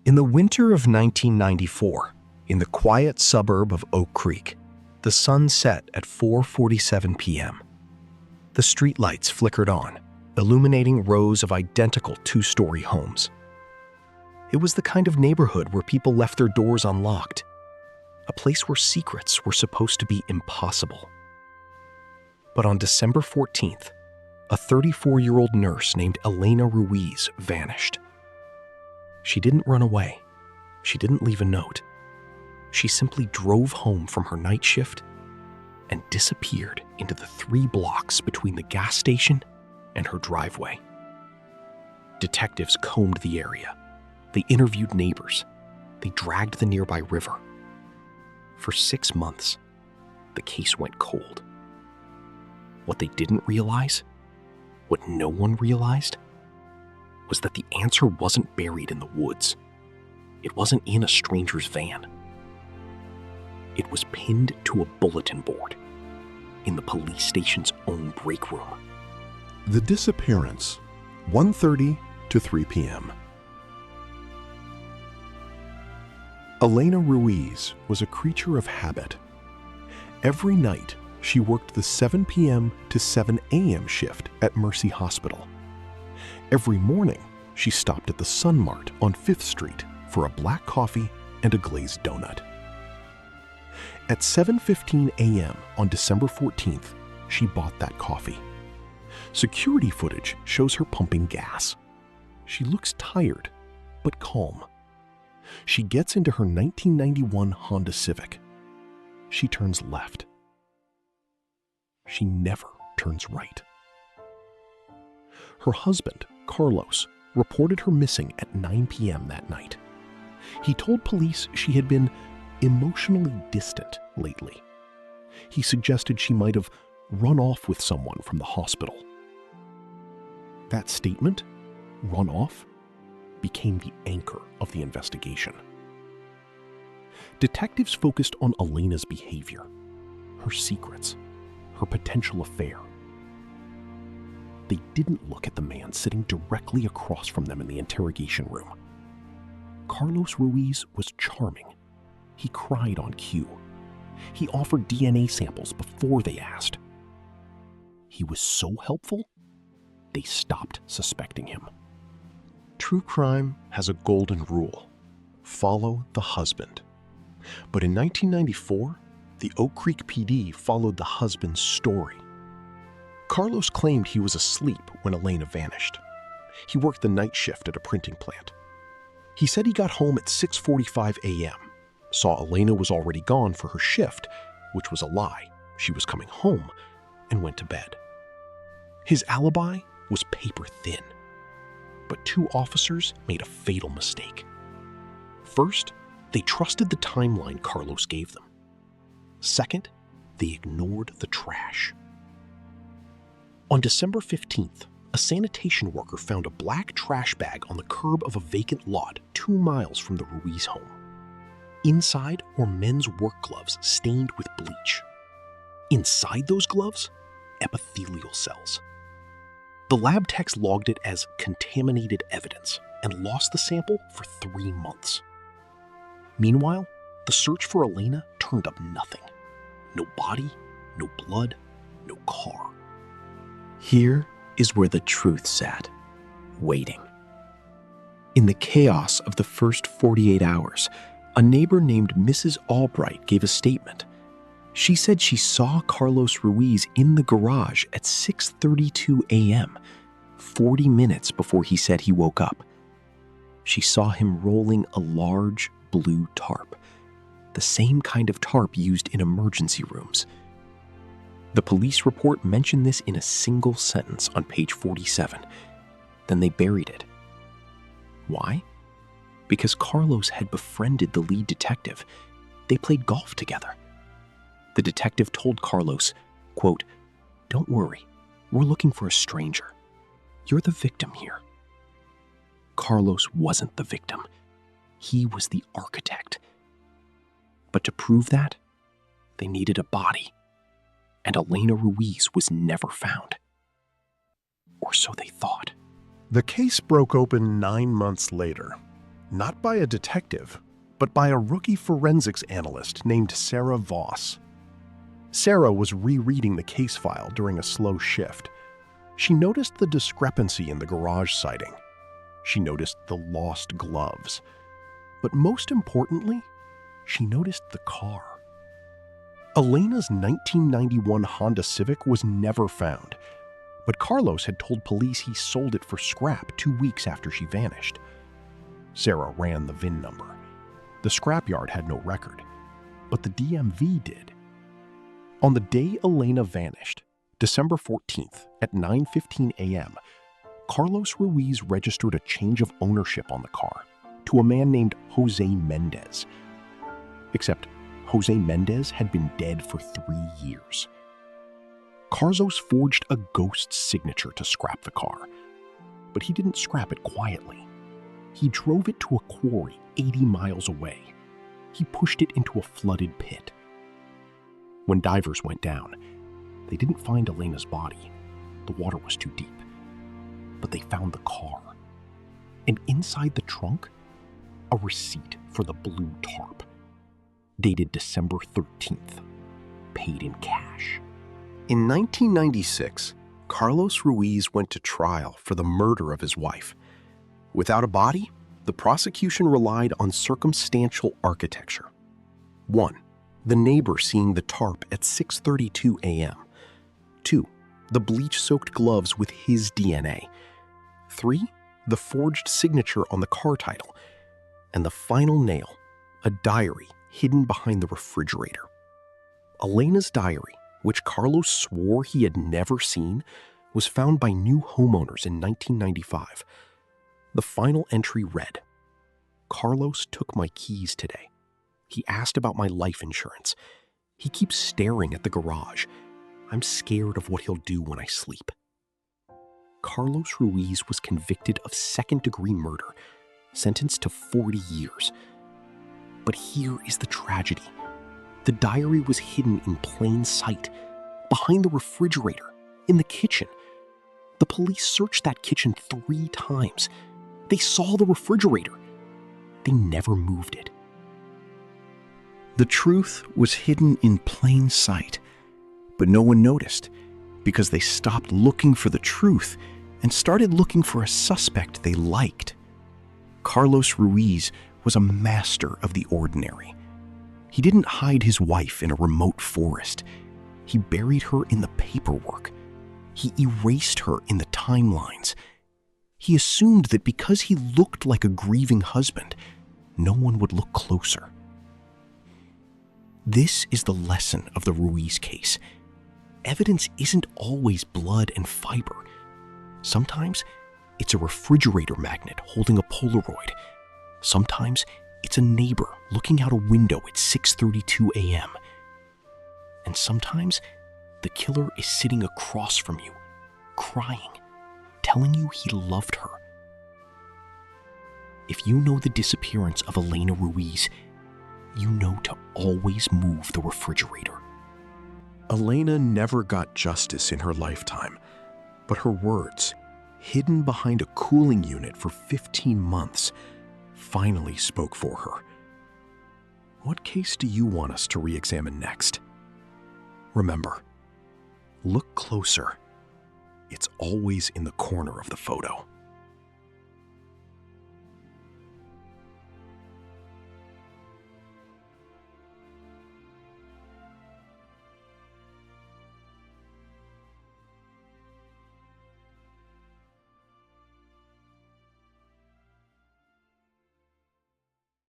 In the winter of 1994, in the quiet suburb of Oak Creek, the sun set at 4:47 p.m. The streetlights flickered on, illuminating rows of identical two-story homes. It was the kind of neighborhood where people left their doors unlocked, a place where secrets were supposed to be impossible. But on December 14th, a 34-year-old nurse named Elena Ruiz vanished. She didn't run away. She didn't leave a note. She simply drove home from her night shift and disappeared into the 3 blocks between the gas station and her driveway. Detectives combed the area. They interviewed neighbors. They dragged the nearby river. For 6 months, the case went cold. What they didn't realize, what no one realized, was that the answer wasn't buried in the woods. It wasn't in a stranger's van. It was pinned to a bulletin board in the police station's own break room. The disappearance, 1:30 to 3 p.m. Elena Ruiz was a creature of habit. Every night, she worked the 7 p.m. to 7 a.m. shift at Mercy Hospital. Every morning, she stopped at the Sun Mart on 5th Street for a black coffee and a glazed donut. At 7:15 a.m. on December 14th, she bought that coffee. Security footage shows her pumping gas. She looks tired, but calm. She gets into her 1991 Honda Civic. She turns left. She never turns right. Her husband, Carlos, reported her missing at 9 p.m. that night. He told police she had been emotionally distant lately. He suggested she might have run off with someone from the hospital. That statement, run off, became the anchor of the investigation. Detectives focused on Elena's behavior, her secrets, her potential affair. They didn't look at the man sitting directly across from them in the interrogation room. Carlos Ruiz was charming. He cried on cue. He offered DNA samples before they asked. He was so helpful, they stopped suspecting him. True crime has a golden rule: follow the husband. But in 1994, the Oak Creek PD followed the husband's story. Carlos claimed he was asleep when Elena vanished. He worked the night shift at a printing plant. He said he got home at 6:45 a.m., saw Elena was already gone for her shift, which was a lie. She was coming home, and went to bed. His alibi was paper thin. But 2 officers made a fatal mistake. First, they trusted the timeline Carlos gave them. Second, they ignored the trash. On December 15th, a sanitation worker found a black trash bag on the curb of a vacant lot 2 miles from the Ruiz home. Inside were men's work gloves stained with bleach. Inside those gloves, epithelial cells. The lab techs logged it as contaminated evidence and lost the sample for 3 months. Meanwhile, the search for Elena turned up nothing. No body, no blood, no car. Here is where the truth sat, waiting. In the chaos of the first 48 hours, a neighbor named Mrs. Albright gave a statement. She said she saw Carlos Ruiz in the garage at 6:32 a.m., 40 minutes before he said he woke up. She saw him rolling a large blue tarp, the same kind of tarp used in emergency rooms. The police report mentioned this in a single sentence on page 47. Then they buried it. Why? Because Carlos had befriended the lead detective. They played golf together. The detective told Carlos, quote, "Don't worry, we're looking for a stranger. You're the victim here." Carlos wasn't the victim. He was the architect. But to prove that, they needed a body. And Elena Ruiz was never found. Or so they thought. The case broke open 9 months later. Not by a detective, but by a rookie forensics analyst named Sarah Voss. Sarah was rereading the case file during a slow shift. She noticed the discrepancy in the garage sighting. She noticed the lost gloves. But most importantly, she noticed the car. Elena's 1991 Honda Civic was never found, but Carlos had told police he sold it for scrap 2 weeks after she vanished. Sarah ran the VIN number. The scrapyard had no record, but the DMV did. On the day Elena vanished, December 14th at 9:15 a.m., Carlos Ruiz registered a change of ownership on the car to a man named Jose Mendez. Except Jose Mendez had been dead for 3 years. Carlos forged a ghost's signature to scrap the car, but he didn't scrap it quietly. He drove it to a quarry 80 miles away. He pushed it into a flooded pit. When divers went down, they didn't find Elena's body. The water was too deep. But they found the car. And inside the trunk, a receipt for the blue tarp, dated December 13th, paid in cash. In 1996, Carlos Ruiz went to trial for the murder of his wife. Without a body, the prosecution relied on circumstantial architecture. 1. The neighbor seeing the tarp at 6:32 a.m. 2. The bleach-soaked gloves with his DNA. 3. The forged signature on the car title. And the final nail, a diary hidden behind the refrigerator. Elena's diary, which Carlos swore he had never seen, was found by new homeowners in 1995. The final entry read, "Carlos took my keys today. He asked about my life insurance. He keeps staring at the garage. I'm scared of what he'll do when I sleep." Carlos Ruiz was convicted of second-degree murder, sentenced to 40 years. But here is the tragedy. The diary was hidden in plain sight, behind the refrigerator, in the kitchen. The police searched that kitchen 3 times. They saw the refrigerator. They never moved it. The truth was hidden in plain sight, but no one noticed because they stopped looking for the truth and started looking for a suspect they liked. Carlos Ruiz was a master of the ordinary. He didn't hide his wife in a remote forest. He buried her in the paperwork. He erased her in the timelines. He assumed that because he looked like a grieving husband, no one would look closer. This is the lesson of the Ruiz case. Evidence isn't always blood and fiber. Sometimes it's a refrigerator magnet holding a Polaroid. Sometimes it's a neighbor looking out a window at 6:32 a.m. And sometimes the killer is sitting across from you, crying, telling you he loved her. If you know the disappearance of Elena Ruiz, you know to always move the refrigerator. Elena never got justice in her lifetime, but her words, hidden behind a cooling unit for 15 months, finally spoke for her. What case do you want us to re-examine next? Remember, look closer. It's always in the corner of the photo.